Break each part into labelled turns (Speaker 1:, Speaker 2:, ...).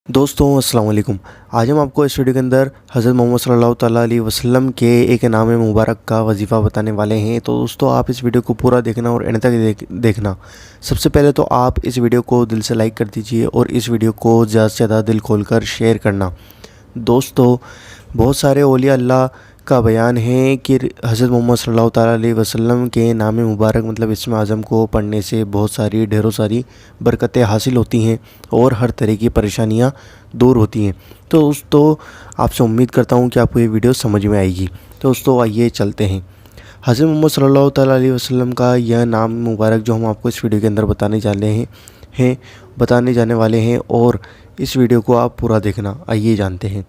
Speaker 1: दोस्तों अस्सलाम वालेकुम। आज हम आपको इस वीडियो के अंदर हज़रत मोहम्मद सल्लल्लाहु ताला अलैहि वसल्लम के एक नाम मुबारक का वजीफ़ा बताने वाले हैं। तो दोस्तों आप इस वीडियो को पूरा देखना और एंड तक देखना। सबसे पहले तो आप इस वीडियो को दिल से लाइक कर दीजिए और इस वीडियो को ज़्यादा से ज़्यादा दिल खोलकर शेयर करना। दोस्तों बहुत सारे औलिया अल्लाह का बयान है कि हज़रत मोहम्मद सल्लल्लाहु ताला अलैहि वसल्लम के नाम मुबारक मतलब इसम आज़म को पढ़ने से बहुत सारी ढेरों सारी बरकतें हासिल होती हैं और हर तरह की परेशानियां दूर होती हैं। तो दोस्तों आपसे उम्मीद करता हूं कि आपको ये वीडियो समझ में आएगी। तो दोस्तों आइए चलते हैं। हज़रत मोहम्मद सल्लल्लाहु ताला अलैहि वसल्लम का यह नाम मुबारक जो हम आपको इस वीडियो के अंदर बताने जाने वाले हैं और इस वीडियो को आप पूरा देखना। आइए जानते हैं।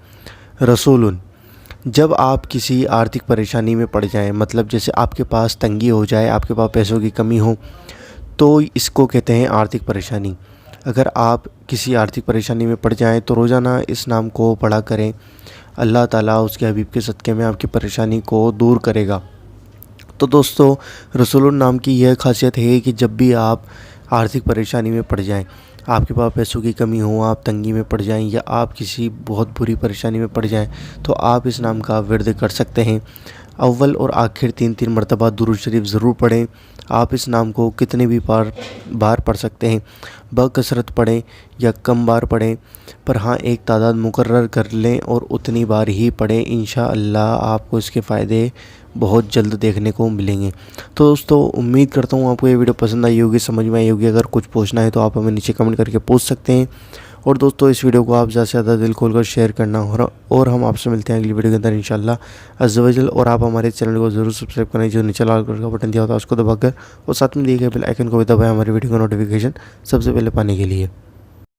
Speaker 1: रसूलुन, जब आप किसी आर्थिक परेशानी में पड़ जाएं, मतलब जैसे आपके पास तंगी हो जाए, आपके पास पैसों की कमी हो, तो इसको कहते हैं आर्थिक परेशानी। अगर आप किसी आर्थिक परेशानी में पड़ जाएं तो रोज़ाना इस नाम को पढ़ा करें। अल्लाह ताला उसके हबीब के सदक़े में आपकी परेशानी को दूर करेगा। तो दोस्तों रसूलुन नाम की यह खासियत है कि जब भी आप आर्थिक परेशानी में पड़ जाएं, आपके पास पैसों की कमी हो, आप तंगी में पड़ जाएं या आप किसी बहुत बुरी परेशानी में पड़ जाएं, तो आप इस नाम का विर्द कर सकते हैं। अव्वल और आखिर 3-3 मरतबा दुरूद शरीफ ज़रूर पढ़ें। आप इस नाम को कितने भी बार पढ़ सकते हैं, बकसरत पढ़ें या कम बार पढ़ें, पर हाँ एक तादाद मुकर्रर कर लें और उतनी बार ही पढ़ें। इंशाअल्लाह आपको इसके फ़ायदे बहुत जल्द देखने को मिलेंगे। तो दोस्तों उम्मीद करता हूँ आपको ये वीडियो पसंद आई होगी, समझ में आई होगी। अगर कुछ पूछना है तो आप हमें नीचे कमेंट करके पूछ सकते हैं। और दोस्तों इस वीडियो को आप ज़्यादा से ज़्यादा दिल खोलकर शेयर करना और हम आपसे मिलते हैं अगली वीडियो के अंदर इंशाल्लाह अज़्ज़ा वजल। और आप हमारे चैनल को ज़रूर सब्सक्राइब करें, जो नीचे लाल कलर का बटन दिया होता है उसको दबाकर, और साथ में दिए गए बेल आइकन को भी दबाएं हमारी वीडियो का नोटिफिकेशन सबसे पहले पाने के लिए।